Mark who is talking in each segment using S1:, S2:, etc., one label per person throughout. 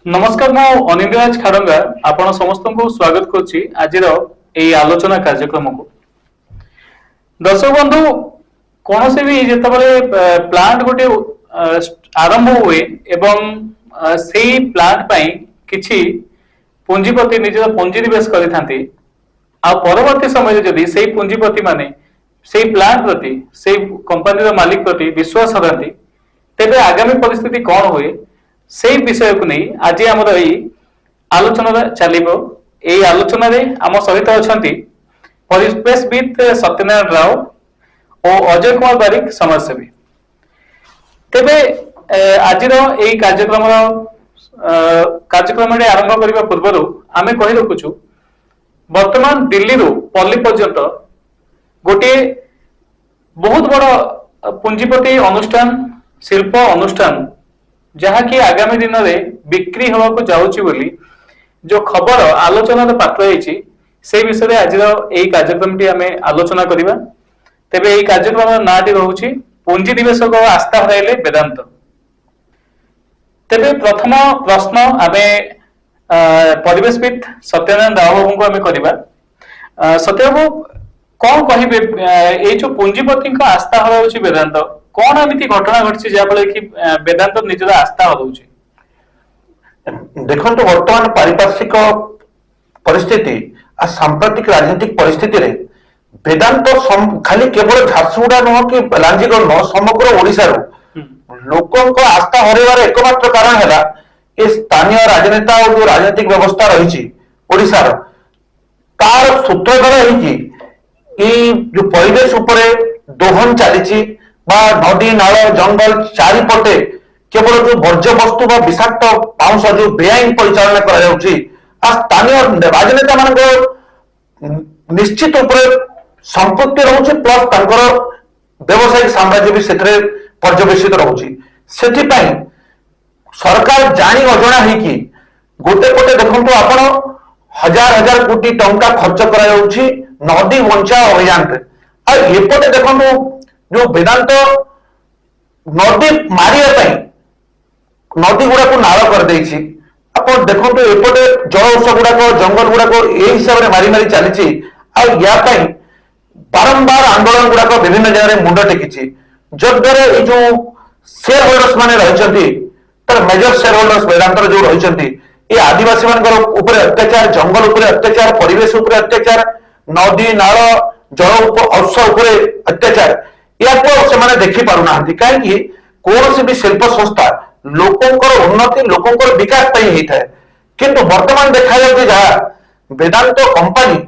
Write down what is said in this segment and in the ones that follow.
S1: नमस्कार मु अनिल खारंगा आपण समस्त को स्वागत करुच्ची आज आलोचना कार्यक्रम को। दर्शक बंधु कौन से भी जिते प्लांट गोटे आरंभ हुए एवं से प्लांट पाई किछि पुंजीपति निज पुंजी निवेश करिथांती आ परवर्ती समय जदि से पुंजीपति माने से प्लांट प्रति से कंपनी मालिक प्रति विश्वास हराती तेबे आगामी परिस्थिति कौन हुए से विषय को नहीं आज आम आलोचना चलो। ये आलोचना आम सहित अच्छा परिवेशविद सत्यनारायण राव और अजय कुमार बारिक समाजसेवी। तेबे आज कार्यक्रम आरंभ करने पूर्व आम कही रखुचु वर्तमान दिल्ली रु पल्ली पर्यंत गोटे बहुत बड़ पुंजीपति अनुष्ठान शिल्प अनुष्ठान जहाँकि आगामी दिन में बिक्री हवा को जाऊँची बोली जो खबर आलोचना पात्र से विषय आज कार्यक्रम टी आम आलोचना करवा। तेबे यही कार्यक्रम नाटी रोचे पुंजी निवेशक आस्था हराइले वेदांत। तेबे प्रथम प्रश्न आम परिवेशविद सत्यनारायण राव बाबू को आम करवा। सत्यबाबू कौन कहे ये जो पुंजीपति आस्था हराऊँच वेदांत कौन एमती घटना घटी जहाँफल कि वेदांत निजर आस्था हराऊँच?
S2: देखो वर्तमान पारिपार्श्विक परिस्थिति आ सांप्रतिक राजनीतिक परिस्थिति रे वेदांत खाली केवल झारसुगुड़ा नुह कि लांजीगढ़ नुह समग्र ओडिशा लोकों को आस्था हरइबार एकमात्र कारण है ये स्थानीय राजनेता और जो राजनीतिक व्यवस्था रही ओडिशा तार सूत्रधर है जो परिवेश उपरे दोहन चली नदी नाल जंगल चारिपटे केवल जो वर्ज्य वस्तु विषाक्त पाउंस जो बेआईन परिचालना करा स्थानीय राजनेता मान निश्चित संपत्ति रोचे प्लस व्यवसायिक साम्राज्य भी पर्यवेसित रोचे। सरकार जानी अजना है गोटे पटे देखो आपण हजार हजार कोटी टंका खर्च करा नदी बंचा अभियान एपटे देखो जो वेदांत नदी मारे नदी गुड़ा को नाल कर देखो एपटे जल उत्स गुड़ाक जंगल गुड़ाक यही हिसाब से मारी मारी चली बारंबार आंदोलन गुड़ाक विभिन्न जगह मुंड टेकी जद्वारा ये जो शेयर होल्डर्स माने रही मेजर शेयर होल्डर्स वेदांत जो रही ये आदिवासी मान अत्याचार जंगल उपरे अत्याचार परिवेश उपरे अत्याचार नदी नाल जल उत्स उपरे अत्याचार या से देखी पारना कहीं कौन भी शिल्प संस्था लोकंर उन्नति लोकंर विकास होता है किंतु वर्तमान देखा जहाँ वेदांत कंपनी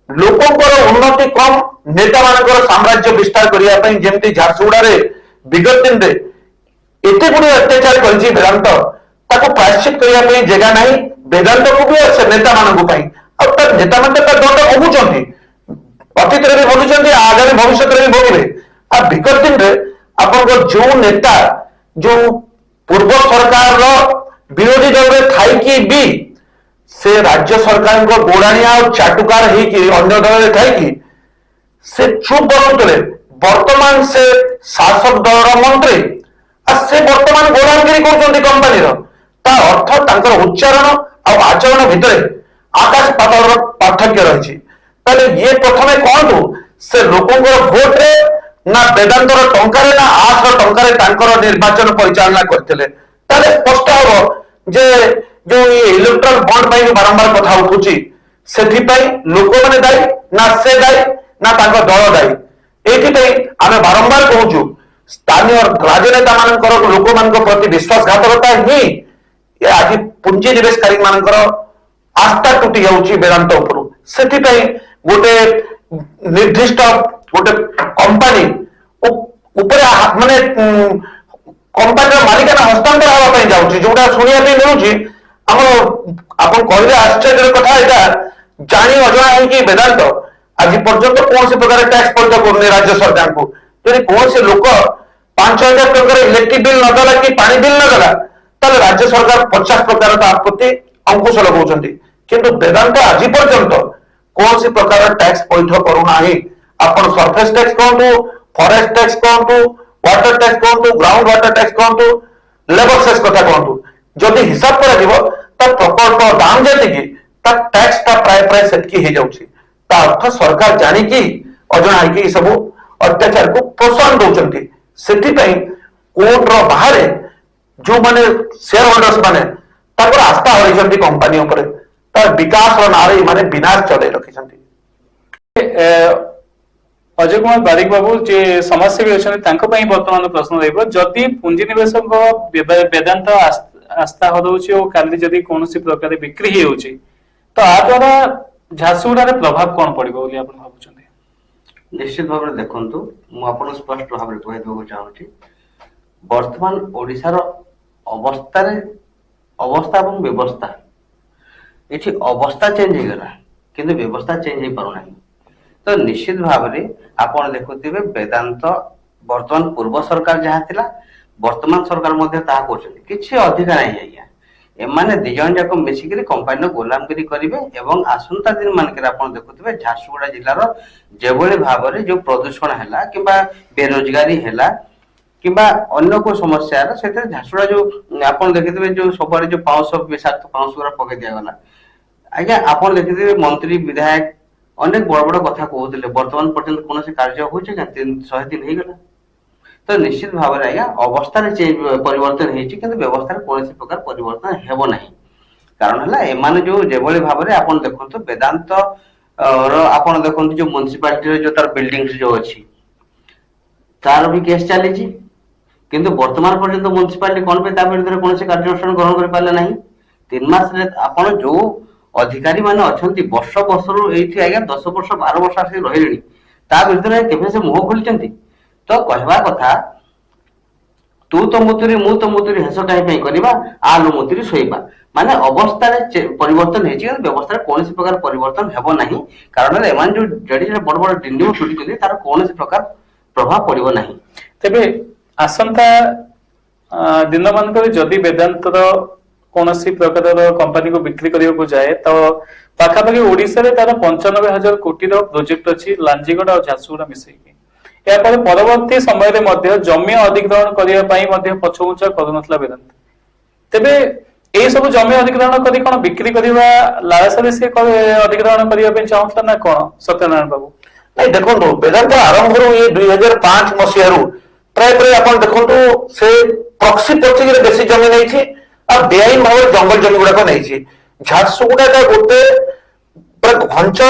S2: लोकंर उन्नति कम नेता मान साम्राज्य विस्तार करने जमी झारसुगुड़ा विगत दिन में एत गुड़े अत्याचार कर वेदांत प्रायश्चित करने जगह ना वेदांत को भी से नेता मानक नेता मान दंड भोगुंट अतीत भी भोगी आगामी भविष्य भी भोगे आ विगत दिन में आप जो नेता जो पूर्व सरकार विरोधी दल में थी भी से राज्य सरकार को गोड़ाणिया और चाटुकार अन्य दल में थी से चुप बसुले वर्तमान से शासक दल मंत्री से वर्तमान गोड़ाणगिरी कर कंपनी अर्थ उच्चारण और आचरण भितर आकाश पाताल पार्थक्य रही ये प्रथम कहतु से लोकों भोट रे ना वेदांतर टंकार ना आसर टंकार निर्वाचन परिचालना करते स्पष्ट हम जे जो इलेक्ट्रल बॉन्ड पर बारंबार कथा उठुची से लोक मैंने दायी ना से दायी ना दल दायी ये आम बारंबार कहूँ स्थानीय राजनेता मान लोक मान प्रति विश्वासघातकता ही आज पुंजी निवेशकारी मान आस्था टूटी जाऊँगी वेदांत उपरू से गोटे निर्दिष्ट गोटे कंपनी माने कंपनी मालिकाना हस्तांतर हाँवाई जाऊँगी जोटा शुणा मिलूँ कहले आश्चर्य कथा यहाँ जानी अजना है कि वेदांत आज पर्यंत कौन प्रकार टैक्स पैठ कर राज्य सरकार को यदि कौन से लोक 5,000 टकर इलेक्ट्रिक बिल नदेला कि पानी बिल नदेला ताले राज्य सरकार 50 प्रकार प्रति अंकुश लगाउछन्ती किंतु वेदांत आज पर्यंत कौन सी प्रकार टैक्स पैठ करूना आपण सरफेस टैक्स कहतु फॉरेस्ट टैक्स कहतु वाटर टैक्स कहतु ग्राउंड वाटर टैक्स कहतु लेबर सेस कथा कहतु जदि हिसाब करा प्रकल्प दाम जेतिकी टैक्स टा प्राय प्राय सेटकी हो जाउछि ता अर्थ सरकार जानी कि अजणा कि सब अत्याचार को प्रोत्साहन दउचंती सेति पई कोर्ट रो बाहर जो माने शेयर होल्डर्स माने ताकर आस्था होइछंती कंपनी ऊपर तार विकास रो नारे माने विनाश चले रखिछंती।
S1: अजय कुमार बारिक बाबू जे समस्या अच्छा बर्तमान प्रश्न रही जदि पुंजीनिवेश वेदांत आस्था हरौछि और काली जदि कौन प्रकार बिक्री हो तो आ द्वारा झारसुगुड़ा प्रभाव कौन पड़ो भावुं?
S3: निश्चित भाव में देखु मुझे स्पष्ट भाव में कहदेक चाहूँगी वर्तमान ओडिशार अवस्था और व्यवस्था ये अवस्था चेंज हो गला किंतु व्यवस्था चेंज हो पारना तो निश्चित भाव में आपन देखुथिबे वेदांत वर्तमान पूर्व सरकार जहाँ थिला वर्तमान सरकार मध्य ताहा करछथि किछि अधिकार नाही आज्ञा एमाने दी जन जाक मिसिकरी कंपनी गोलामगिरी करिवे एवं आसंता दिन मानकर आपन देखुथिबे झारसुगुड़ा जिल्लार जेभଳି भाबरे जो प्रदूषण हैला किबा बेरोजगारी हैला किबा अन्य को समस्या है सेते झारसुगुड़ा जो आपन देखिथिबे जो सबरे जो 500 विषाक्त 500 गुरा पके दिया गला आज्ञा आपन देखिथिबे मंत्री विधायक अनेक बड़ बड़ कथा कहते वर्तमान पर्यंत कौन से कार्य हो 100 दिन हो गला तो निश्चित भाव में आज्ञा अवस्था चेंज परिवर्तन होती व्यवस्था कौन प्रकार परिवर्तन हेब ना कारण है एमाने जो जेभଳି भाव में आपन देखंतु वेदांत आपन देखंतु जो म्युनिसिपालिटी जो तार बिल्डिंग्स जो अच्छी तार भी केस चली किंतु वर्तमान पर्यंत म्युनिसिपालिटी कौन पे विरुद्ध कौन से कार्यानुष्ठान ग्रहण कर पारे ना 3 मास आपन जो अधिकारी माने अछंती वर्ष वर्षरु एठी आज्ञा 10 वर्ष 12 वर्ष आसी रहिलेनी ता विरुद्ध केबे से मुह खोलिचंती तो कहवा कथा तू तो मुतुरी मु तो मुतुरी हेसो काहे पई करबा आलु मुतुरी सोइबा माने अवस्था रे परिवर्तन हेछि व्यवस्था रे कोनसी प्रकार परिवर्तन हेबो नाही कारण एमान जो जडी बड़ बड़ डिंडियो छुटी कली तार कोनसी प्रकार प्रभाव पड़िबो नाही
S1: तेबे आसंता दिन मानकर जदि वेदांतर कौन प्रकार कंपनी को बिक्री करने को जाए तो पाखापाखि ओडिशा रे तार 95,000 कोटी प्रोजेक्ट अच्छी लांजीगड़ और झारसुगुड़ा मिसेकी यापर परवर्ती समय रे मध्य जमी अधिग्रहण करने पछघुंचा करुनथला वेदांत तेबे ए सब जमी अधिग्रहण करी कोन बिक्री करबा लालसा से अधिग्रहण करबा पे चाहतला ना कोन सत्यनारायण बाबू
S2: नहीं देखो वेदांत आरंभ ये 2005 मसीह प्राय प्राय आप देखो से प्रॉक्सी पर्ची बेसी जमी नहीं और बेआईन भाव जंगल जमी गुड़ाक नहीं झारसुगुड़ा गोटे घंच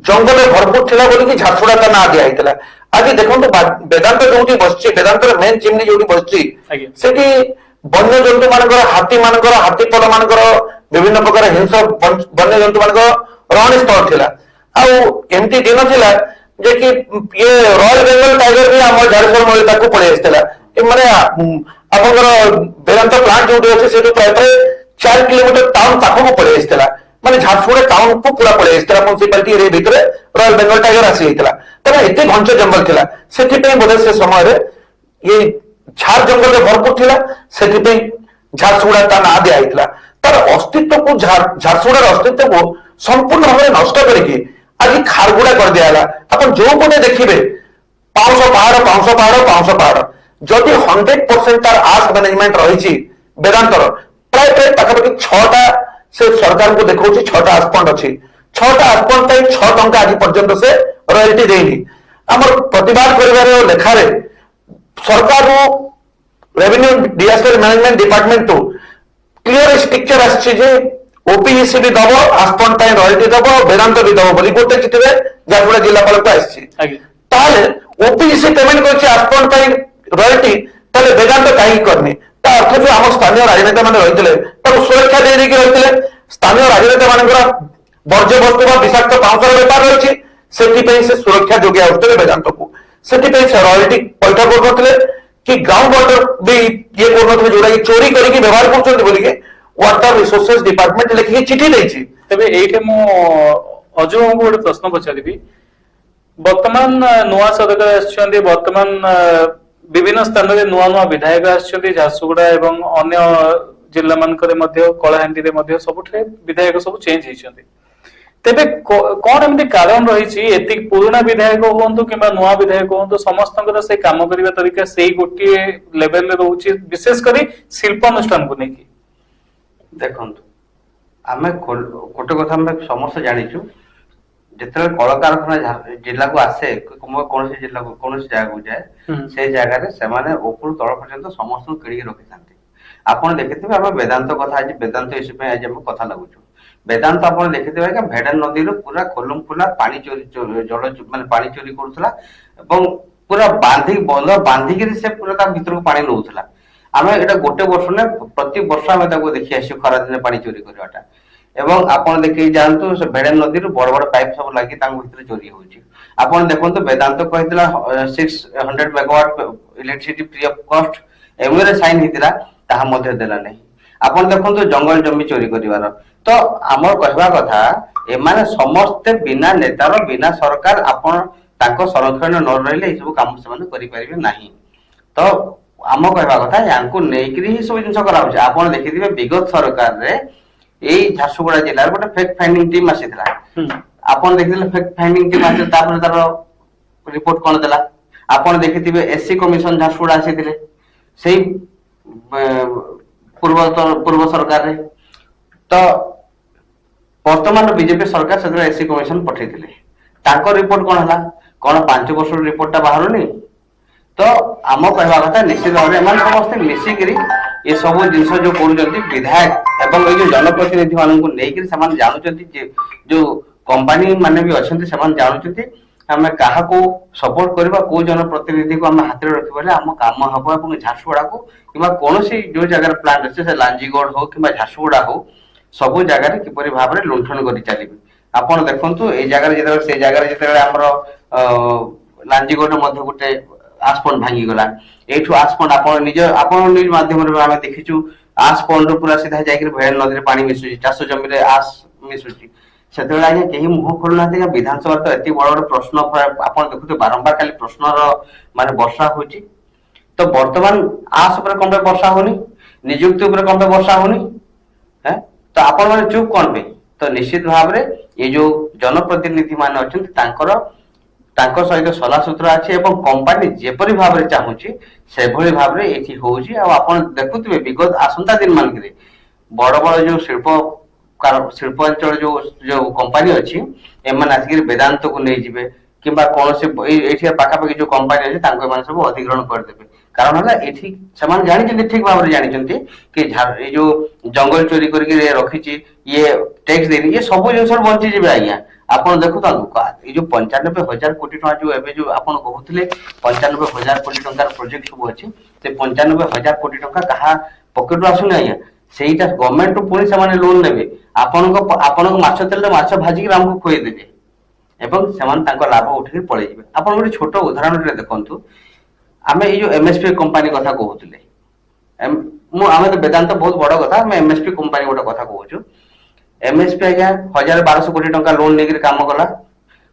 S2: जंगल भरपूर थिला बोली झारसुगुड़ा का ना दिया आज देखो वेदांत जो बस वेदांत मेन चिमनी जो बस वन्य जंतु मान हाथीपल मान विभिन्न प्रकार हिंस वन्य जंतु मान रहणी स्थल थिला आमती दिन थिला जे कि ये रॉयल बेंगल टाइगर भी आम झारसुगुड़ा महिला पड़े आसला माने आपंकर वेदांत प्लांट जो अच्छे से प्राय प्राय 4 किलोमीटर टाउन पाखक पड़े आसला माने झारसुगुड़ा टाउन को पूरा पड़े आसला म्युनिसिपालिटी भितर रॉयल बेंगल टाइगर आसी तब एत घंच जंगल थिला से बोधे से समय ये झार जंगल भरपूर थिला से झारसुगुड़ा ता ना दिया तार अस्तित्व को झारसुगुड़ार अस्तित्व को संपूर्ण भाव में नष्ट करके आज खारगुड़ा कर दिया आप जो पटे देखिए पाउंस पहाड़ जदि 100% तार आस मैनेजमेंट रही वेदांतर प्राय प्राय पाखापाखि 6टा से सरकार को देखा 6टा आसपंड अच्छी 6टा आसपंड 6 टंका आज पर्यंत से रॉयल्टी देनी आम प्रतिवाद कर लेखार सरकार रेवेन्यू डिजास्टर मैनेजमेंट डिपार्टमेंट तो क्लियर स्ट्रक्चर आसी ओपीईसी भी दब आसपंड रॉयल्टी दब वेदांत भी दब बोली गोटे चिठी झारसुगुड़ा जिलापाल को आसपीसी ओपीईसी पेमेंट कर आसपंड रॉयल्टी ताले वेदांत कहीं करनी अर्थ जो आम स्थानीय राजनेता मैंने रही सुरक्षा दे रही स्थानीय राजनेता मान वर्ज्य वस्तु विषाक्त पाउंसर बेपार रही से सुरक्षा जोगे आते वेदांत को से रॉयल्टी पैठ कर कि ग्राउंड वाटर भी ये कर जोड़ा चोरी करके व्यवहार कर वाटर रिसोर्सेस डिपार्टमेंट लिखिकी चिठी देछि
S1: तबे एठे मो अजय को गोटे प्रश्न पचारिबी वर्तमान नुआ सरकार आछन्ती वर्तमान विभिन्न स्थान में नुआ नुआ विधायक आछन्ती झारसुगुड़ा एवं अन्य जिल्ला मानकरे मध्य कलाहांडी रे मध्य सबुठे विधायक सब चेंज होइछन्ती तेबे कोन एमती कारण रही एति पुराना विधायक होंतु किंबा नुआ विधायक होंतु समस्तଙ୍କର से काम करिवा तरीका सेही गोटी लेवल रे रहउछि विशेष करी शिल्प अनुष्ठान को नेकी
S3: देखंतु ଆମେ ଗୋଟେ କଥା ଆମେ ସମସ୍ତେ ଜାଣିଛୁ, ଯେତେବେଳେ କଳକାରଖାନା ଜିଲ୍ଲାକୁ ଆସେ, କୌଣସି ଜିଲ୍ଲାକୁ କୌଣସି ଜାଗାକୁ ଯାଏ, ସେଇ ଜାଗାରେ ସେମାନେ ଉପରୁ ତଳ ପର୍ଯ୍ୟନ୍ତ ସମସ୍ତଙ୍କୁ କିଣିକି ରଖିଥାନ୍ତି। ଆପଣ ଦେଖିଥିବେ, ଆମେ ବେଦାନ୍ତ କଥା ଆଜି ବେଦାନ୍ତ ଇସ୍ୟୁ ପାଇଁ ଆଜି ଆମେ କଥା ଲାଗୁଛୁ। ବେଦାନ୍ତ ଆପଣ ଦେଖିଥିବେ ଆଜ୍ଞା, ଭେଡାନ ନଦୀରୁ ପୁରା ଖୋଲମ ଖୋଲା ପାଣି ଚୋରି ଜଳ ମାନେ ପାଣି ଚୋରି କରୁଥିଲା ଏବଂ ପୁରା ବନ୍ଧ ବାନ୍ଧିକିରି ସେ ପୁରା ତା ଭିତରକୁ ପାଣି ନଉଥିଲା। ଆମେ ଏଇଟା ଗୋଟେ ବର୍ଷ ନୁହେଁ, ପ୍ରତି ବର୍ଷ ଆମେ ତାକୁ ଦେଖି ଆସିଛୁ ଖରାଦିନେ ପାଣି ଚୋରି କରିବାଟା। ଏବଂ ଆପଣ ଦେଖିକି ଯାଆନ୍ତୁ, ସେ ଭେଡାନ ନଦୀରୁ ବଡ ବଡ ପାଇପ୍ ସବୁ ଲାଗି ତାଙ୍କ ଭିତରେ ଚୋରି ହଉଛି। ଆପଣ ଦେଖନ୍ତୁ, ବେଦାନ୍ତ କହିଥିଲା 600 megawatt electricity free of cost, ଏମରେ sign ହେଇଥିଲା, ତାହା ମଧ୍ୟ ଦେଲା ନାହିଁ। ଆପଣ ଦେଖନ୍ତୁ ଜଙ୍ଗଲ ଜମି ଚୋରି କରିବାର। ତ ଆମର କହିବା କଥା, ଏମାନେ ସମସ୍ତେ ବିନା ନେତାର ବିନା ସରକାର ଆପଣ ତାଙ୍କ ସଂରକ୍ଷଣ ନ ରହିଲେ ଏସବୁ କାମ ସେମାନେ କରିପାରିବେ ନାହିଁ। ତ ଆମ କହିବା କଥା, ୟାଙ୍କୁ ନେଇକିରି ହିଁ ସବୁ ଜିନିଷ କରାହଉଛି। ଆପଣ ଦେଖିଥିବେ ବିଗତ ସରକାରରେ ଏଇ ଝାରସୁଗୁଡା ଜିଲ୍ଲାରେ ଗୋଟେ ଫେକ୍ ଫାଇଣ୍ଡିଂ ଟିମ୍ ଆସିଥିଲା। ଆପଣ ଦେଖିଥିଲେ ଫେକ୍ ଫାଇଣ୍ଡିଂ ଟିମ୍ ଆସିଥିଲା, ତାପରେ ତାର ରିପୋର୍ଟ କଣ ଦେଲା। ଆପଣ ଦେଖିଥିବେ ଏସସି କମିଶନ ଝାରସୁଗୁଡା ଆସିଥିଲେ ସେଇ ପୂର୍ବ ସରକାରରେ। ତ ବର୍ତ୍ତମାନ ବିଜେପି ସରକାର ସେଥିରେ ଏସସି କମିଶନ ପଠେଇଥିଲେ, ତାଙ୍କ ରିପୋର୍ଟ କଣ ହେଲା? କଣ 5 ବର୍ଷର ରିପୋର୍ଟଟା ବାହାରୁନି? ତ ଆମ କହିବା କଥା, ନିଶ୍ଚିତ ଭାବରେ ଏମାନେ ସମସ୍ତେ ମିଶିକିରି ଏସବୁ ଜିନିଷ ଯୋଉ କରୁଛନ୍ତି, ବିଧାୟକ ଏବଂ ଏଇ ଯୋଉ ଜନପ୍ରତିନିଧି ମାନଙ୍କୁ ନେଇକିରି ସେମାନେ ଜାଣୁଛନ୍ତି ଯେ ଯୋଉ କମ୍ପାନୀ ମାନେ ବି ଅଛନ୍ତି, ସେମାନେ ଜାଣୁଛନ୍ତି ଆମେ କାହାକୁ ସପୋର୍ଟ କରିବା, କୋଉ ଜନପ୍ରତିନିଧିକୁ ଆମେ ହାତରେ ରଖିବା ଆମ କାମ ହବ ଏବଂ ଝାରସୁଗୁଡାକୁ କିମ୍ବା କୌଣସି ଯୋଉ ଜାଗାରେ ପ୍ଲାଣ୍ଟ ଅଛି, ସେ ଲାଞ୍ଜିଗଡ଼ ହଉ କିମ୍ବା ଝାରସୁଗୁଡା ହଉ, ସବୁ ଜାଗାରେ କିପରି ଭାବରେ ଲୁଣ୍ଠନ କରି ଚାଲିବେ। ଆପଣ ଦେଖନ୍ତୁ, ଏଇ ଜାଗାରେ ଯେତେବେଳେ ସେଇ ଜାଗାରେ ଯେତେବେଳେ ଆମର ଲାଞ୍ଜିଗଡ଼ ମଧ୍ୟ ଗୋଟେ ଆସ୍ପଣ୍ଡ ଭାଙ୍ଗିଗଲା, ଏଇଠୁ ଆସ୍ପଣ୍ଡ ଆପଣ ନିଜ ମାଧ୍ୟମରେ ଆମେ ଦେଖିଛୁ, ଆସ୍ପଣ୍ଡ ପୁରା ସିଧା ଯାଇକି ଭେଡ ନଦୀରେ ପାଣି ମିଶୁଛି, ଚାଷ ଜମିରେ ଆସ୍ ମିଶୁଛି। ସେତେବେଳେ ଆଜ୍ଞା କେହି ମୁହଁ ଖୋଲୁନାହାନ୍ତି। ବିଧାନସଭାରେ ତ ଏତେ ବଡ ବଡ ପ୍ରଶ୍ନ ଆପଣ ଦେଖୁଥିବେ, ବାରମ୍ବାର ଖାଲି ପ୍ରଶ୍ନର ମାନେ ବର୍ଷା ହଉଛି। ତ ବର୍ତ୍ତମାନ ଆସ୍ ଉପରେ କଣ ପାଇଁ ବର୍ଷା ହଉନି? ନିଯୁକ୍ତି ଉପରେ କଣ ପାଇଁ ବର୍ଷା ହଉନି? ତ ଆପଣ ମାନେ ଚୁପ୍ କଣ ପାଇଁ? ତ ନିଶ୍ଚିତ ଭାବରେ ଏଇ ଯୋଉ ଜନପ୍ରତିନିଧି ମାନେ ଅଛନ୍ତି, ତାଙ୍କ ସହିତ ସଲାସୁତୁରା ଅଛି ଏବଂ କମ୍ପାନୀ ଯେପରି ଭାବରେ ଚାହୁଁଛି ସେଭଳି ଭାବରେ ଏଠି ହଉଛି। ଆଉ ଆପଣ ଦେଖୁଥିବେ, ବିଗତ ଆସନ୍ତା ଦିନ ମାନଙ୍କରେ ବଡ ବଡ ଯୋଉ ଶିଳ୍ପାଞ୍ଚଳ ଯୋଉ କମ୍ପାନୀ ଅଛି, ଏମାନେ ଆସିକି ବେଦାନ୍ତକୁ ନେଇଯିବେ କିମ୍ବା କୌଣସି ଏଇଠି ପାଖାପାଖି ଯୋଉ କମ୍ପାନୀ ଅଛି ତାଙ୍କୁ ଏମାନେ ସବୁ ଅଧିଗ୍ରହଣ କରିଦେବେ। କାରଣ ହେଲା, ଏଠି ସେମାନେ ଜାଣିଛନ୍ତି, ଠିକ ଭାବରେ ଜାଣିଛନ୍ତି କି ଏଇ ଯୋଉ ଜଙ୍ଗଲ ଚୋରି କରିକି ରଖିଛି, ଇଏ ଟ୍ୟାକ୍ସ ଦେଇନି, ଇଏ ସବୁ ଜିନିଷ ବଞ୍ଚିଯିବେ ଆଜ୍ଞା। ଆପଣ ଦେଖୁଥାନ୍ତୁ, ଏଇ ଯୋଉ 95,000 କୋଟି ଟଙ୍କା ଯୋଉ ଏବେ ଯୋଉ ଆପଣ କହୁଥିଲେ 95,000 କୋଟି ଟଙ୍କାର ପ୍ରୋଜେକ୍ଟ ସବୁ ଅଛି, ସେ 95,000 କୋଟି ଟଙ୍କା କାହା ପକେଟରୁ ଆସୁନି ଆଜ୍ଞା, ସେଇଟା ଗଭର୍ଣ୍ଣମେଣ୍ଟରୁ ପୁଣି ସେମାନେ ଲୋନ ନେବେ। ଆପଣଙ୍କ ମାଛ ତେଲରେ ମାଛ ଭାଜିକି ଆମକୁ ଖୁଏଇଦେବେ ଏବଂ ସେମାନେ ତାଙ୍କ ଲାଭ ଉଠିକି ପଳେଇଯିବେ। ଆପଣ ଗୋଟେ ଛୋଟ ଉଦାହରଣରେ ଦେଖନ୍ତୁ, ଆମେ ଏଇ ଯୋଉ ଏମଏସପି କମ୍ପାନୀ କଥା କହୁଥିଲେ, ଆମେ ତ ବେଦାନ୍ତ ବହୁତ ବଡ କଥା, ଆମେ ଏମଏସପି କମ୍ପାନୀ ଗୋଟେ କଥା କହୁଛୁ। ଏମଏସପି ଆଜ୍ଞା 1,000-1,200 କୋଟି ଟଙ୍କା ଲୋନ ନେଇକି କାମ କଲା,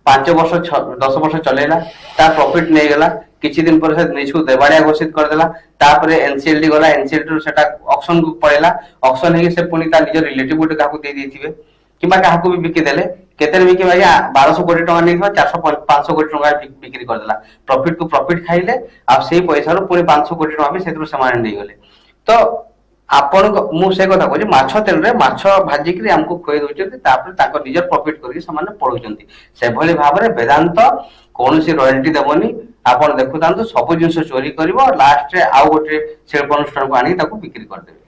S3: 5 ବର୍ଷ 10 ବର୍ଷ ଚଲେଇଲା, ତା ପ୍ରଫିଟ ନେଇଗଲା। କିଛି ଦିନ ପରେ ସେ ନିଜକୁ ଦେବାଳିଆ ଘୋଷିତ କରିଦେଲା। ତାପରେ ଏନସିଏଲଟି ଗଲା, ଏନସିଏଲଟି ସେଟା ଅକ୍ସନ କୁ ପଳେଇଲା, ଅକ୍ସନ ହେଇକି ସେ ପୁଣି ତା ନିଜ ରିଲେଟିଭ ଗୋଟେ କାହାକୁ ଦେଇ ଦେଇଥିବେ କିମ୍ବା କାହାକୁ ବି ବିକିଦେଲେ। କେତେରେ ବିକିବେ ଆଜ୍ଞା? 1,200 କୋଟି ଟଙ୍କା ନେଇଥିବା 400-500 କୋଟି ଟଙ୍କା ବିକ୍ରି କରିଦେଲା। ପ୍ରଫିଟ କୁ ପ୍ରଫିଟ ଖାଇଲେ, ଆଉ ସେଇ ପଇସାରୁ ପୁଣି 500 କୋଟି ଟଙ୍କା ବି ସେଥିରୁ ସେମାନେ ନେଇଗଲେ। ତ ମୁଁ ସେ କଥା କହୁଛି, ମାଛ ତେଲରେ ମାଛ ଭାଜିକିରି ଆମକୁ ଖୁଆଇ ଦଉଛନ୍ତି, ତାପରେ ତାଙ୍କ ନିଜର ପ୍ରଫିଟ କରିକି ସେମାନେ ପଳଉଛନ୍ତି। ସେଭଳି ଭାବରେ ବେଦାନ୍ତ କୌଣସି ରୟାଲଟି ଦେବନି। ଆପଣ ଦେଖୁଥାନ୍ତୁ, ସବୁ ଜିନିଷ ଚୋରି କରିବ, ଲାଷ୍ଟରେ ଆଉ ଗୋଟେ ଶିଳ୍ପ ଅନୁଷ୍ଠାନକୁ ଆଣିକି ତାକୁ ବିକ୍ରି କରିଦେବେ।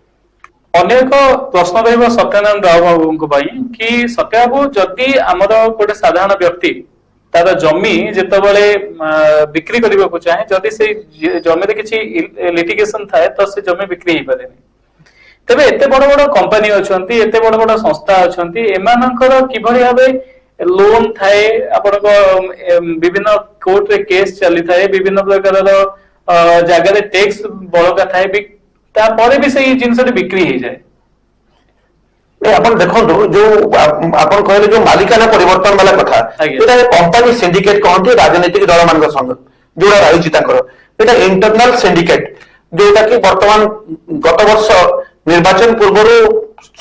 S1: ଅନ୍ୟ ଏକ ପ୍ରଶ୍ନ ରହିବ ସତ୍ୟାନନ୍ଦ ରାଓ ବାବୁଙ୍କ ପାଇଁ କି, ସତ୍ୟ ବାବୁ, ଯଦି ଆମର ଗୋଟେ ସାଧାରଣ ବ୍ୟକ୍ତି ତାର ଜମି ଯେତେବେଳେ ବିକ୍ରି କରିବାକୁ ଚାହେଁ, ଯଦି ସେଇ ଜମିରେ କିଛି ଲିଟିଗେସନ ଥାଏ, ତ ସେ ଜମି ବିକ୍ରି ହେଇପାରେନି। ତେବେ ଏତେ ବଡ ବଡ କମ୍ପାନୀ ଅଛନ୍ତି, ଏତେ ବଡ ବଡ ସଂସ୍ଥା ଅଛନ୍ତି, ଏମାନଙ୍କର କିଭଳି ଭାବେ ଲୋନ ଥାଏ, ଆପଣଙ୍କ ବିଭିନ୍ନ କୋର୍ଟରେ କେସ୍ ଚାଲିଥାଏ, ବିଭିନ୍ନ ପ୍ରକାରର ଜାଗାରେ ଟେକ୍ସ ବଳକା ଥାଏ, ତାପରେ ବି ସେଇ ଜିନିଷଟି ବିକ୍ରି ହେଇଯାଏ।
S2: ଆପଣ ଦେଖନ୍ତୁ, ଯୋଉ ଆପଣ କହିଲେ ଯୋଉ ମାଲିକାନା ପରିବର୍ତ୍ତନ ବାଲା କଥା, ଏଇଟା କମ୍ପାନୀ ସିଣ୍ଡିକେଟ କହନ୍ତି ରାଜନୈତିକ ଦଳ ମାନଙ୍କ ସଙ୍ଗ ଯୋଉଟା ରହିଛି ତାଙ୍କର। ଏଇଟା ଇଣ୍ଟରନାଲ ସିଣ୍ଡିକେଟ, ଯୋଉଟା କି ବର୍ତ୍ତମାନ ଗତ ବର୍ଷ ନିର୍ବାଚନ ପୂର୍ବରୁ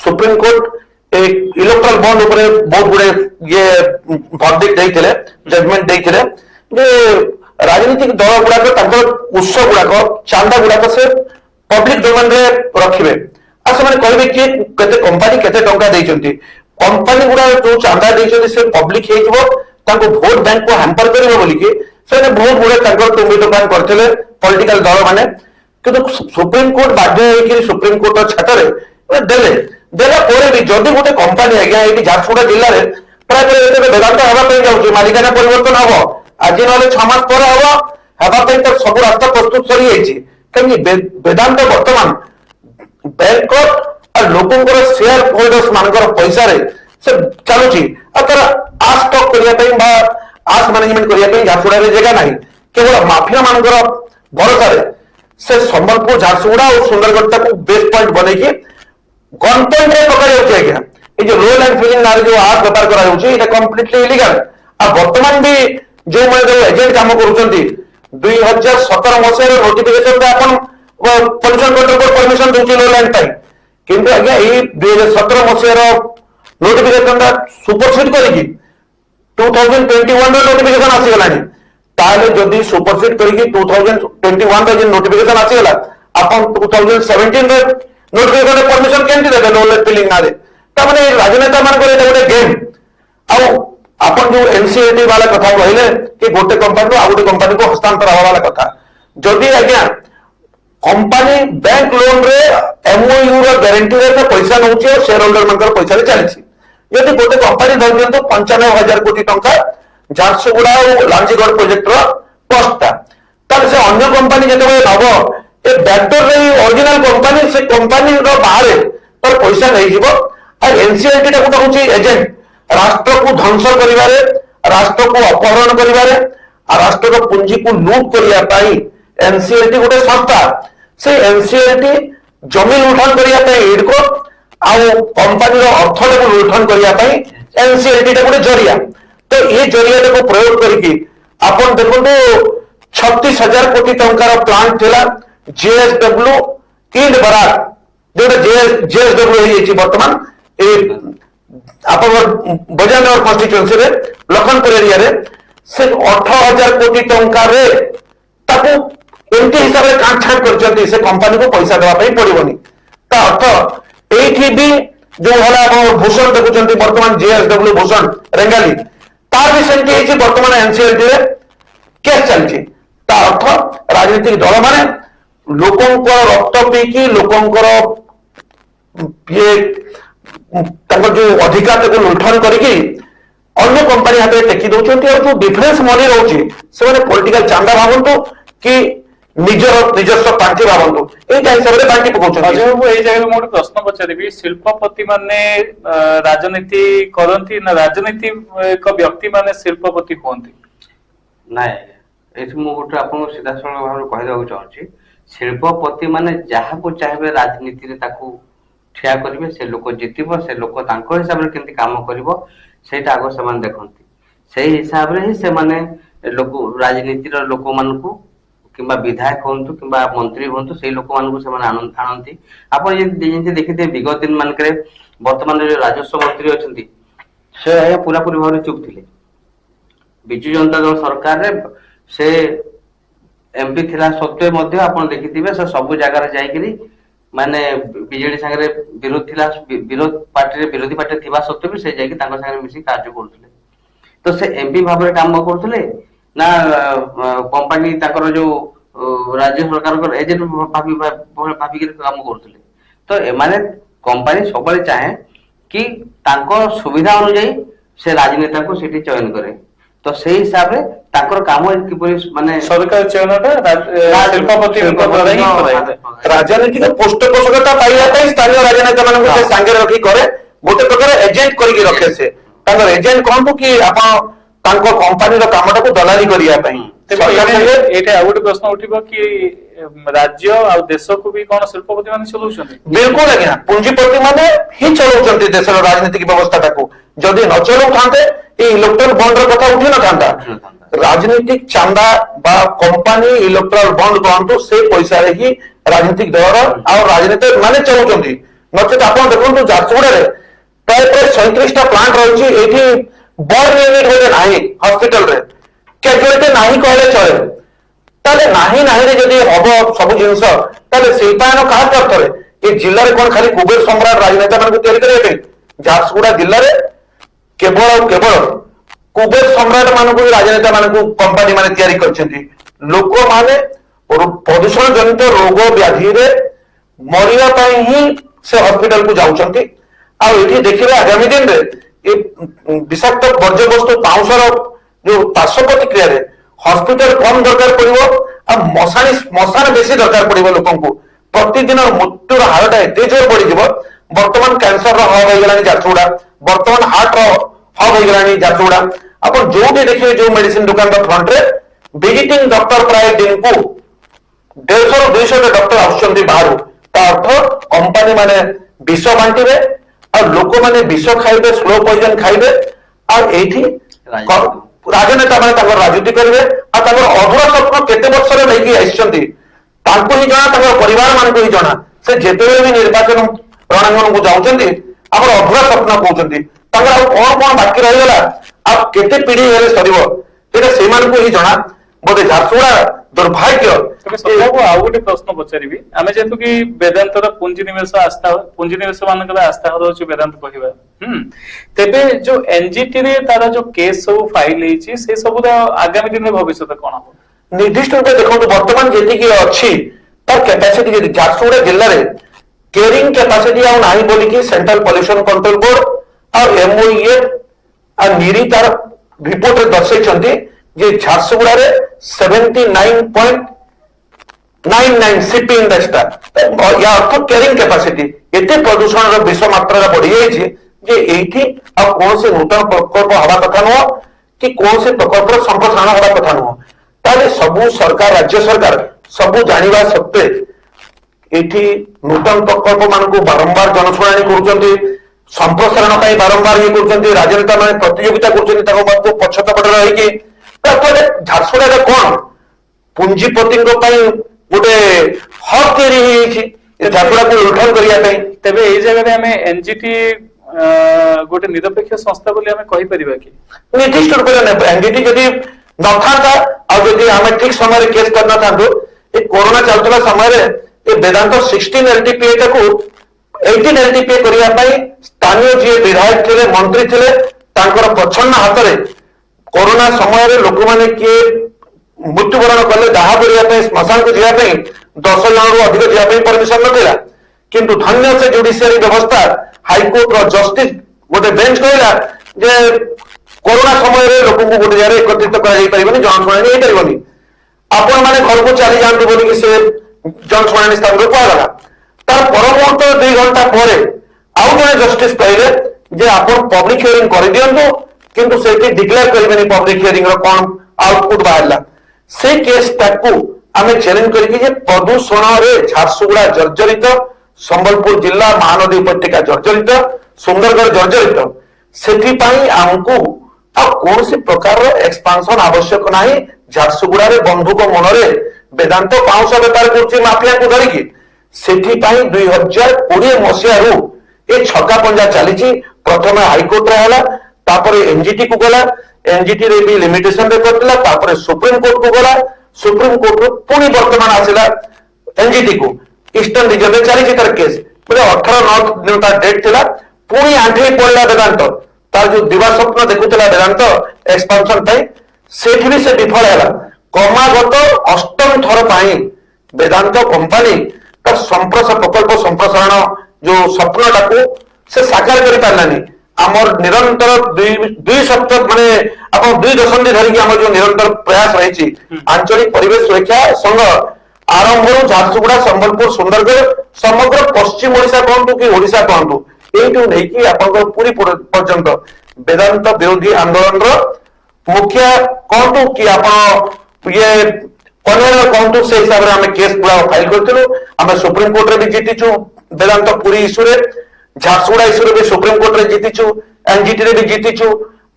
S2: ସୁପ୍ରିମକୋର୍ଟ ଇଲେକ୍ଟ୍ରାଲ ବଣ୍ଡ ଉପରେ ବହୁତ ଗୁଡେ ଭର୍ଡିକ୍ଟ ଦେଇଥିଲେ, ଜଜମେଣ୍ଟ ଦେଇଥିଲେ ଯେ ରାଜନୈତିକ ଦଳ ଗୁଡାକ ତାଙ୍କର ଉତ୍ସ ଗୁଡାକ, ଚାନ୍ଦା ଗୁଡାକ ସେ ପବ୍ଲିକ ଡୋମେନରେ ରଖିବେ। ଆଉ ସେମାନେ କହିବେ କିଏ କେତେ କମ୍ପାନୀ କେତେ ଟଙ୍କା ଦେଇଛନ୍ତି। କମ୍ପାନୀ ଗୁଡା ଯୋଉ ଚାନ୍ଦା ଦେଇଛନ୍ତି ସେ ପବ୍ଲିକ ହେଇଯିବ, ତାଙ୍କୁ ଭୋଟ ବ୍ୟାଙ୍କକୁ ହ୍ୟାମ୍ପର କରିବ ବୋଲିକି ସେମାନେ ବହୁତ ଗୁଡେ ତାଙ୍କର ଟୁଙ୍ଗି ଟୁଙ୍କାନ କରିଥିଲେ ପଲିଟିକାଲ ଦଳ ମାନେ। କିନ୍ତୁ ସୁପ୍ରିମକୋର୍ଟ ବାଧ୍ୟ ହେଇକି ସୁପ୍ରିମକୋର୍ଟର ଛାତରେ ଦେଲେ। ଦେଲା ପରେ ବି ଯଦି ଗୋଟେ କମ୍ପାନୀ ଆଜ୍ଞା ଏଇଠି ଝାରସୁଗୁଡା ଜିଲ୍ଲାରେ ପ୍ରାୟତଃ ଏବେ ବେଦାନ୍ତ ହେବା ପାଇଁ ଯାଉଛି, ମାଲିକାନା ପରିବର୍ତ୍ତନ ହବ, ଆଜି ନହେଲେ 6 ମାସ ପରେ ହବ, ହେବା ପାଇଁ ତ ସବୁ ରାସ୍ତା ପ୍ରସ୍ତୁତ ସରିଯାଇଛି। କାହିଁକି ବେଦାନ୍ତ ବର୍ତ୍ତମାନ ବ୍ୟାଙ୍କର ଆଉ ଲୋକଙ୍କର ସେୟାର ହୋଲ୍ଡର୍ସ ମାନଙ୍କର ପଇସାରେ ସେ ଚାଲୁଛି। ଆଉ ତାର ଆସ୍ ଷ୍ଟକ୍ କରିବା ପାଇଁ ବା ଆସ୍ ମ୍ୟାନେଜମେଣ୍ଟ କରିବା ପାଇଁ ଝାରସୁଗୁଡାରେ ଜାଗା ନାହିଁ। କେବଳ ମାଫିଆ ମାନଙ୍କର ଭରସାରେ ସେ ସମ୍ବଲପୁର, ଝାରସୁଗୁଡା ଆଉ ସୁନ୍ଦରଗଡଟାକୁ ବେସ୍ ପଏଣ୍ଟ ବନେଇକି ଗନ୍ ପଏଣ୍ଟରେ ପକାଯାଉଛି ଆଜ୍ଞା। এই যে রোল এন্ড ফিলিং নারে যে আর্ট ব্যাপার করা যাচ্ছে এটা কমপ্লিটলি ইলিগাল। আর বর্তমান বি যে এজেন্ট কাম করুଛନ୍ତି 2017 মସିହାର নোটিফিকেশন ରେ ଆପଣ ପଲ୍ୟୁସନ କଣ୍ଟ୍ରୋଲ ବୋର୍ଡ ପରମିଶନ ଦଉଛି ରୋଲ ଏଣ୍ଡ ପାଇଁ, କିନ୍ତୁ ଆଜ୍ଞା ଏଇ 2017 ମସିହାର ନୋଟିଫିକେଶନ ଟା ସୁପରସିଡ୍ କରିକି 2021 ର ନୋଟିଫିକେଶନ ଆସିଗଲାଣି। ତାହେଲେ ଯଦି ସୁପରସିଡ୍ କରିକି 2021 ର ଯେ ନୋଟିଫିକେଶନ ଆସିଗଲା, ଆପଣ 2017 ର ନୋଟିଫିକେଶନ ପରମିଶନ କେମିତି ଦେବେ ରୋଲ ଏଣ୍ଡ ଫିଲିଂ ନାରେ? ତାମାନେ ରାଜନେତା ମାନଙ୍କର ଏଇଟା ଗୋଟେ ଗେମ୍। ଆଉ ଆପଣ ଯୋଉ ଏନସିଏଲଟି ବାଲା କଥା କହିଲେ କି ଗୋଟେ କମ୍ପାନୀରୁ ଆଉ ଗୋଟେ କମ୍ପାନୀକୁ ହସ୍ତାନ୍ତର ହବା ବାଲା କଥା, ଯଦି ଆଜ୍ଞା कंपनी बैंक लोन रे एमओयू रो गारंटी रे पैसा नउची और शेयर होल्डर मनकर पैसा रे चलछि। यदि गोटे कंपनी धर दियंतो 95,000 कोटी टंका झारसुगुड़ा और लांजीगढ़ प्रोजेक्ट रो कॉस्टटा, तार से अन्य कंपनी जते नबो ए बैकडोर रे ओरिजिनल कंपनी से कंपनी रो बाहर पर पैसा नहीं जीवो। और एनसीएलटी टा कोटा होची एजेंट, राष्ट्र को ध्वंस करिवारे, राष्ट्र को अपहरण करिवारे आ राष्ट्र रो पूंजी को लूट करिया पाई एनसीएलटी गोटे संस्था। से एनसीएलटी जमीन लुठन करिया पाई इडको आउ कंपनी रो अर्थ को लुठन करिया पाई एनसीएलटी टा गोटे जरिया। तो ये जरिया को प्रयोग करके आपण देखंतु 36,000 कोटी टंकार प्लांट थिला जेएसडब्ल्यू किंड बरार जोटा जेएसडब्ल्यू हे जेची वर्तमान ए आपण बजानगर कॉन्स्टिट्यूएंसी रे लखनपुर एरिया रे से 18,000 कोटी टंका रे ताको एमती हिसाब से काटछाट करछंती से कंपनी को पैसा देवा पई पड़िबनी। ता अर्थ एठी भी जो होला आपण भूषण देखुछंती वर्तमान जेएसडब्ल्यू भूषण रेंगाली तार भी सेंटी हेची वर्तमान एनसीएलटी रे केस चलछि। ता अर्थ राजनीतिक दल माने लोकंकर रक्त पीकी लोकंकर ये ताको जो अधिकार को लुठन करिकी अन्य कंपनी हाथ में टेकी दउछंती। और जो डिफरेंस मनी रहउछि से माने पॉलिटिकल चांदा भाबंतु कि ନିଜସ୍ୱ ପାଣ୍ଠି ଭାବନ୍ତୁ, ଏଇଟା ହିସାବରେ ବାଣ୍ଟି ପକଉଛନ୍ତି।
S1: ଅଜୟ ବାବୁ, ଏଇ ଜାଗାରେ ମୁଁ ଗୋଟେ ପ୍ରଶ୍ନ ପଚାରିବି, ଶିଳ୍ପପତି ମାନେ ରାଜନୀତି କରନ୍ତି ନା ରାଜନୀତି ଏକ ବ୍ୟକ୍ତି ମାନେ ଶିଳ୍ପପତି ହୁଅନ୍ତି?
S3: ନାଇଁ ଆଜ୍ଞା, ଏଠି ମୁଁ ଗୋଟେ ଆପଣଙ୍କୁ ସିଧାସଳଖ ଭାବରେ କହିବାକୁ ଚାହୁଁଛି, ଶିଳ୍ପପତି ମାନେ ଯାହାକୁ ଚାହିଁବେ ରାଜନୀତିରେ ତାକୁ ଠିଆ କରିବେ, ସେ ଲୋକ ଜିତିବ, ସେ ଲୋକ ତାଙ୍କ ହିସାବରେ କେମିତି କାମ କରିବ ସେଇଟା ଆଗ ସେମାନେ ଦେଖନ୍ତି। ସେଇ ହିସାବରେ ହିଁ ସେମାନେ ରାଜନୀତିର ଲୋକମାନଙ୍କୁ किंबा विधायक हूँ कि मंत्री हूँ से लोक आनती। आप देखिए विगत दिन मानक बर्तमान जो राजस्व मंत्री अच्छा से पूरा पूरी भाव चुप थे। विजु जनता दल सरकार रे से एमपी थिला सत्वे आप देखिथे से सब जगार जाकरी माने बीजेडी सांगे विरोध थिला, विरोध पार्टी रे विरोधी पार्टी थिबा सत्वे भी से जाकि मिसी कार्य करथले। तो से एमपी भाव में काम करथले ना कंपनी ताकर जो राज्य सरकार एजेंट भाविक काम करथले। तो एमाने कंपनी सब चाहे कि तांको सुविधा अनुसार से राजनेता को सेठी चयन करे। तो से हिसाब रे ताकर काम किपरि माने
S1: सरकार चयनटा शिल्पपति द्वारा ही कराय।
S2: राजनीतिक पृष्ठपोषकता पाइबा पई स्थानीय राजनेता मानन को संगे रखी करे, गोटे प्रकार एजेंट करके रखे से ताकर एजेंट कहंतु कि आपण तांको कंपनी रो कामटा को दलाली करिया पई।
S1: एटा आउट प्रश्न उठिबो कि राज्य आ देश को भी कोन शिल्पपति माने चलाउछन्ती?
S2: बिल्कुल आज्ञा, पूंजीपति माने ही चलाउछन्ती देशर राजनीतिक व्यवस्था को। जदि न चलाउ थांते ए इलेक्ट्रल बॉन्ड रो कथा उठी न थांता। राजनीतिक चांदा बा कंपनी इलेक्ट्रल बॉन्ड कहंतु से पैसा रे ही राजनीतिक दल और राजनीति माने चलाउछन्ती। नचेत आपण देखंतु झारसुगुड़ा रे प्राय 37 टा प्लांट रहउछि। एठी बॉर्ड यूनिट होले नाही हॉस्पिटल रे कैजुअलिटी नाही कहले चले। ताले नाही नाही रे जदि हबो सब जिंस ताले शिल्पायन काहा करथले ए जिले में कौन खाली कुबेर सम्राट राजनेता मान करने झारसुगुड़ा जिले में केवल और केवल कुबेर सम्राट मान राजनेता मान कंपानी मान लोक माने प्रदूषण जनित रोग व्याधि मरिया ही से हॉस्पिटल को जाउछंती आ एठी देखिबे आगामी दिन रे ए विषाक्त वर्ज्य वस्तु पाउसर जो पार्श्व प्रतिक्रिया रे हॉस्पिटल कम दरकार पड़िबो आ मशान बेसी दरकार पड़िबो लोकन को प्रतिदिन मृत्युर हारटा एते जोर बढ़ी जीव वर्तमान कैंसर रो हब होइगलानी झारसुगुड़ा वर्तमान हार्ट रो हब होइगलानी झारसुगुड़ा अपन जोटे देखिबे जो मेडिसिन दुकान रो फ्रंट रे विजिटिंग डॉक्टर प्राय दिन को 150 ରୁ 200 डॉक्टर आउछंती बाहर ता अर्थ कंपनी माने विष बांटिबे और लोक माने विष खाइबे स्लो पॉइजन खाइबे और एठी राजनेता माने ताकर राजनीति करिवे आ ताकर अधूरा स्वप्न केते वर्ष रे लेकी आइछंती तांको ही जणा ताकर परिवार मान को ही जणा से जेतेबे भी निर्वाचन रणांगण को जाउछंती हमर अधूरा स्वप्न कहउछंती ताकर कोन कोन बाकी रहि गेला आ केते पीढ़ी हेले सरिबो एटा सेमान को ही जणा बोधे झारसुगुड़ा दुर्भाग्य
S1: सबको आउ गोटे प्रश्न पचारि आम जेहेतु कि वेदांतर पुंजीनिवेश आस्था पुंजीनिवेश मान आस्था रोच वेदांत कहवा तेबे जो एनजीटी रे तार जो केस सब फाइल होती से सब आगामी दिन में भविष्य कौन हम
S2: निर्दिष्ट रूप देखो बर्तमान जी अच्छी तार कैपेसिटी झारसुगुड़ा जिले में केयरिंग कैपेसिटी आउ नाही बोली कि सेंट्रल पॉल्यूशन कंट्रोल बोर्ड और एमओईए और नीरी तार रिपोर्ट रे दर्शाई जे झारसुगुड़ा रे 79.99 सीपी इंडेक्स या अर्थ कैरिंग कैपेसिटी एते प्रदूषण रो विश्व मात्रा बढ़ी जाइए जे एठी आ कौन से नूतन प्रकल्प हवा कथा नुह कि कौन से प्रकल्प संप्रसारण हवा कथा नुह ताले सबु सरकार राज्य सरकार सबु जानिबा सत्ते एठी नूतन प्रकल्प मान को बारंबार जनशुणानी करूचंती संप्रसारण पाई बारंबार ये करूचंती राजनेता माने प्रतियोगिता करूचंती ताको बात को पछत पट रही कि झारसुगुड़ा कौन पुंजीपति गोटे हक तैयारी झारसुगुड़ा को लुठन करने
S1: तेबे ए जगह आम एनजीटी गोटे निरपेक्ष संस्था बोली आम कहि परिबा कि
S2: निर्दिष्ट रूप से एनजीटी जदि न था आदि आम ठीक समय केस कर न था कोरोना चलता समय वेदांत 16 एलटीपीए को 18 एलटीपीए करने स्थानीय जी विधायक थे मंत्री थे प्रच्छन्न हाथ में कोरोना समय लोक मैंने किए मृत्युवरण कले दाह करने श्मशान को जावाई 10 जन रु अधिक जावाई परमिशन नथिला किंतु धन्य से जुडिशियरी व्यवस्था हाईकोर्ट जस्टिस गोटे बेंच कहला जे कोरोना समय लोक को गोटे जगह एकत्रित कर जनशुणानी हो पारबनी आपण मैंने घर को चली जातु बोल से जनशुणानी स्थान को कहला तार परमुहूर्त 2 घंटा पर आउ जड़े जस्टिस कहले जे आपण पब्लिक हियरिंग कर दियंतु किंतु से डिक्लेयर करेंगे पब्लिक हियरिंग कौन आउटपुट बाहर से केस टाकू आम चैलेंज करके प्रदूषण रे झारसुगुड़ा जर्जरित संबलपुर जिला महानदी उपत्यका जर्जरित सुंदरगढ़ जर्जरित से आमको कौन सी प्रकार एक्सपांशन आवश्यक ना झारसुगुड़ा रे बंधुक मनरे वेदांत पाउंस बेपार कर माफिया को धरिकी से 2020 मसीह ये छक्का पंजा चली प्रथम हाईकोर्ट है तापर एनजीटी को गला एनजीटी रे भी लिमिटेशन रे करतला तापर सुप्रीम कोर्ट को गला सुप्रीम कोर्ट रो पुनी वर्तमान आसिला एनजीटी को ईस्टर्न रीजन रे चली तार केस बोले 18 दिन का डेट थिला पुनी आंठी पड़ला वेदांत तार जो दिवा स्वप्न देखुतला वेदांत एक्सपांशन पाई सेठी भी से विफल हैला क्रमागत 8म थर पाई वेदांत कंपनी का प्रकल्प संप्रसारण जो स्वप्नटा को से साकार कर पारलानी आमर निरंतर 2 सप्ताह माने अपन 2 दशंधि धरिकी आम जो निरंतर प्रयास रही आंचलिक परिवेश सुरक्षा संघ आरंभ झारसुगुड़ा संबलपुर सुंदरगढ़ समग्र पश्चिम ओडिशा कहतु कि ओडिशा कहतु यू नहीं आप पूरी पर्यंत वेदांत विरोधी आंदोलन मुखिया कहतु कि आप ये कन्वेनर कहतु से हिसाब से आम केस पूरा फाइल करूँ आम सुप्रीम कोर्ट रे भी जीतिचु वेदांत पुरी इश्यू रे झारसुगुड़ा इश्यू भी सुप्रीम कोर्ट रे जीतिचु एनजीटी रे भी जीतिचु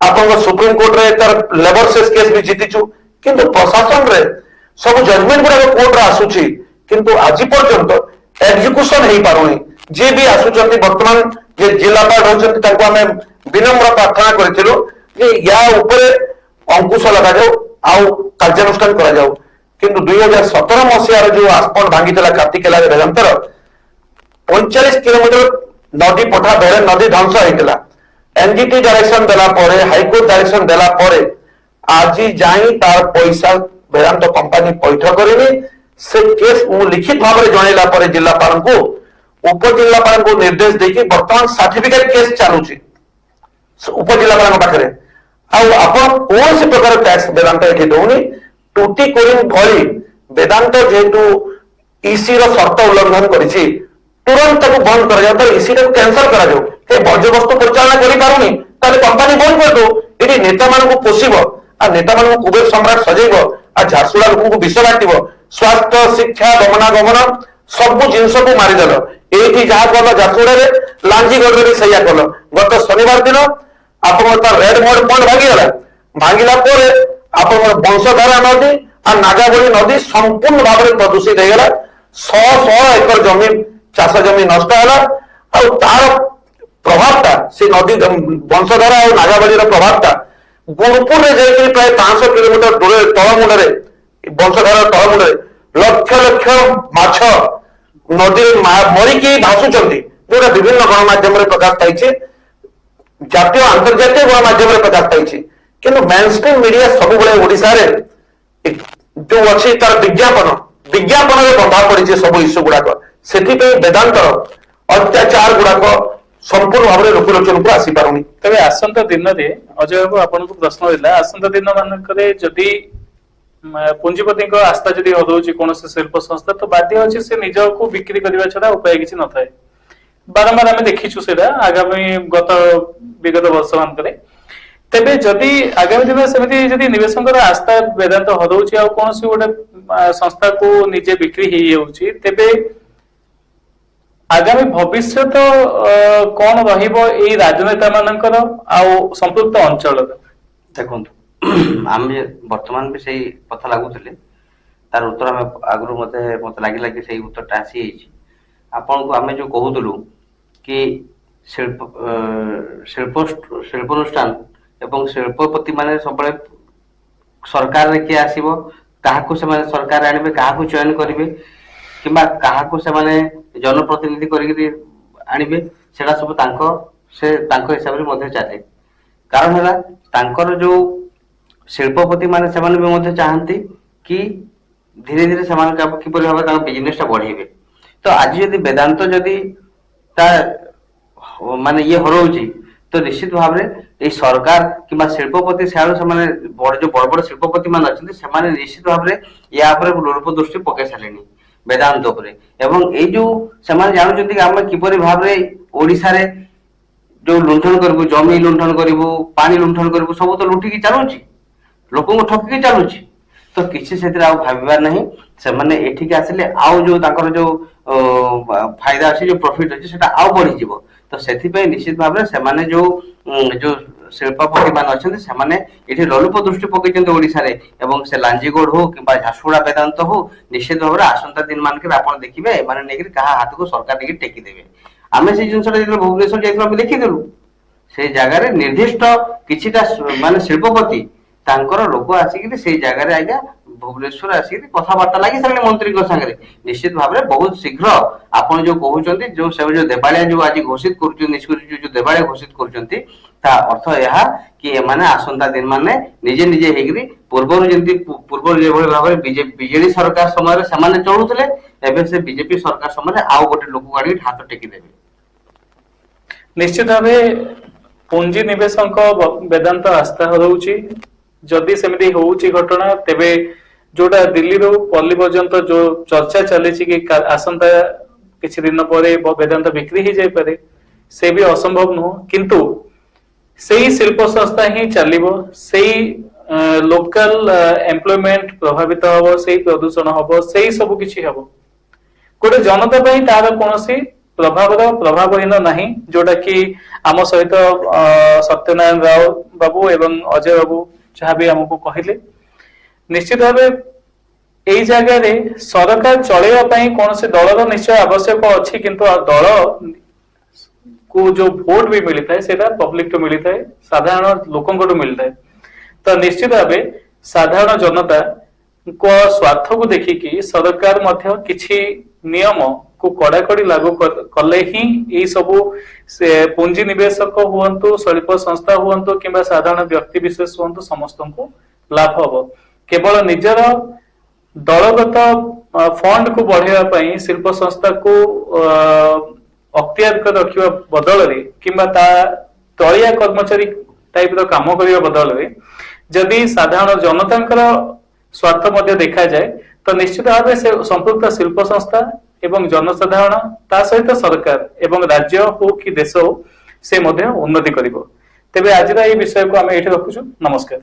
S2: आपन सुप्रीम कोर्ट रे तार लेबर सेस केस भी जीतिचु किंतु प्रशासन रे सब जजमेंट गुडा कोर्ट रे आसुची किंतु आज पर्यंत एग्जीक्यूशन हेई पारुनी जे भी आसुचंती वर्तमान जे जिलापाल रहचंती ताको हमें विनम्र प्रार्थना करथिलु जे या ऊपर अंकुश लगा जाऊ आउ कार्यानुष्ठान करा जाऊ किंतु 2017 मसीहार जो आस्पन भांगी कार्तिकेला वेदांतर 45 किलोमीटर नदी पठा बेले नदी ध्वंस होता एनजीटी डायरेक्शन देला परे हाईकोर्ट डायरेक्शन देला परे आज जाई तार पैसा वेदांत कंपनी पैठ करनी से केस लिखित भाव में जनइला परे जिलापाल को उपजिलापाल को निर्देश देकी वर्तमान सर्टिफिकेट केस चलुची उपजिलापाल पाखे आपण कौन से प्रकार टैक्स वेदांत ये दौनी टूटी कोरिंग भली वेदांत जेहेतु ईसी शर्त उल्लंघन करिछि तुरंत बंद कर ईसी कैंसल करा जाऊ बर्ज्य वस्तु परिचालना करें कंपनी बंद कर दो ये नेता मान पोषिब आ नेता मान कुबेर सम्राट सजेब आ झारसुड़ा लोक विष बांट स्वास्थ्य शिक्षा गमनागमन सब जिनस को मारिदेल ये जहाँ कल झारसुड़ा लांजीगढ़ भी सैया कल गत शनिवार दिन आप रेड मोड पॉइंट भांगीगला भांगिला आप वंशधारा नदी आ नागावली नदी संपूर्ण भाव में प्रदूषित होगा 100 एकर जमीन चाष जमी नष्ट है तार प्रभावटा से नदी वंशधारा और नागावली प्रभावटा गुणपुर में जाकर प्राय 500 किलोमीटर दूर तलमुंडे वंशधारा तलमुंडे लक्ष लक्ष माछ नदी मरिकी भासुंट जोटा विभिन्न गणमाध्यम प्रकाश पाई जातीय अंतर्जातीय गणमाध्यम प्रकाश पाई कि मेनस्ट्रीम मीडिया सब ओडिशा जो अच्छी तार विज्ञापन में बंधा पड़ी सब इश्यू गुड़ाक से वेदांतर अत्याचार गुड़ाक संपूर्ण भाव में लोकलोचन को आसी पारुनी
S1: तबे आसंता दिन रे अजय बाबू आपन को प्रश्न दिला आसंता दिन मानकरे जदि पुंजीपति को आस्था जदि हदौची कोनसे शिल्प संस्था तो बाध्य अछि से निज को बिक्री करबा छडा उपाय किछि न थाए बारंबार हमें देखिछु सेदा आगामी विगत वर्ष मानकरे तेबे जदि आगामी दिन सेमति जदि निवेशकर आस्था वेदांत हदौची आ कोनसे गोटे संस्था को निजे बिक्री ही होउची तेबे आगामी भविष्य कौन रहिबो एई राजनेता मानकर आउ संपुक्त अंचल
S3: देखो आम वर्तमान भी सही कथा लगुले तार उत्तर आम आगु मत लगे कि सही उत्तरटा आसी आपन को आम जो कहूलु कि शिल्पानुष्ठान एवं शिल्पपति माने सब सरकार रे किए आसीबो काहाकू से सरकार आनिबे काहाकू चयन करिवे किंबा काहाकू से जनप्रतिनिधि करिके आनिबे सेटा सब तांको हिसाब रे मध्ये चले कारण है तांकर जो शिल्पपति माने से भी मध्ये चाहती कि धीरे धीरे से किपर भाव बिजनेस बढ़ेबे तो आज जदि वेदांत जदि माने ये हरौची तो निश्चित भाव में सरकार किंबा शिल्पपति सियाड़ू से जो बड़ बड़ शिल्पपति मान अच्छे से निश्चित भाव में या लोप दृष्टि पकई सारे वेदांत एवं ये जो से जानते कि आम किपर भाव में ओडिशा रे जो लुंठन करू जमी लुंठन करू पानी लुंठन करू सब तो लुटिकी चलुची लोक को ठकिकी चलुची तो किसी से भाबार नहीं से मैंने एठिक आसिले आउ जो ताकर जो फायदा अच्छे जो प्रॉफिट अच्छे सेटा आउ बढ़ी जीवो तो से निश्चित भाव में से जो जो शिल्पपति मान अच्छा से लोलुप दृष्टि पकई ओडिशा रे एवं से लांजीगढ़ हो कि झारसुड़ा वेदांत हो निश्चित भाव में आसंता दिन मानक आप देखिए एमाने क्या हाथ को सरकार नहीं टेकीदेवे आम से जिन भुवनेश्वर जाइए देखीदेलु से जगार निर्दिष्ट किछिटा माने शिल्पपति तांकर लोक आसिक से जगार आज्ञा भुवनेश्वर आसिक कथबार्ता लगी सारे मंत्री सागर निश्चित भाव में बहुत शीघ्र आपन जो कहते जो से जो देवालिया जो आज घोषित कर देवालिया घोषित कर अर्थ यह कि एमाने आसंता दिन माने निजे निजे हेगरी पूर्व भाव में बीजेडी सरकार समय से चलुले एवं से बीजेपी सरकार समय आउ गोटे लोक गाड़ी हाथ टेकीदेवे
S1: निश्चित भाव पुंजी निवेशक वेदांत आस्था हरौची जदि सेमती होउची घटना तेबे जोटा दिल्ली रो पल्ली पर्यंत जो चर्चा चली कि आसंता किछि दिन परे वेदांत बिक्री ही जाय पारे से भी असंभव नुह किंतु सेही शिल्प संस्था ही चलिबो सेही लोकल एम्प्लॉयमेंट प्रभावित हबो सेही प्रदूषण हबो सेही सब किछि हबो गोटे जनता पई तार कोनोसी प्रभावहीन नहीं जोटा कि आम सहित सत्यनारायण राव बाबू एवं अजय बाबू जहाँ भी आमको कहले निश्चित भाव यही जगह सरकार चलैया कौन से दलर निश्चय आवश्यक अच्छी किंतु दल को जो भोट भी मिलता है सेटा पब्लिक तो मिलता है साधारण लोकों मिलता है तो निश्चित भाव साधारण जनता को स्वार्थ को देखिकी सरकार मध्य किछि नियम को कड़ाकड़ी लागू कले ही यही सबू से पुंजी निवेशक हुअंतु शिल्प संस्था हुअंतु किंबा साधारण व्यक्ति विशेष हुअंतु समस्त को लाभ हबो। केवल निजर दलगत फंड को बढ़ावा पई शिल्प संस्था को अख्तियार कर रखिबा बदल रे किंबा ता तलिया कर्मचारी टाइप रो काम करिया बदल रे जदि साधारण जनतांकर स्वार्थ मध्य देखा जाए तो निश्चित भाव से संपृक्त शिल्प संस्था एवं जनसाधारण ता सहित सरकार एवं राज्य हो कि देश हो से मध्य उन्नति करिवो। तेबे आज विषय को आम ये रखुछु। नमस्कार।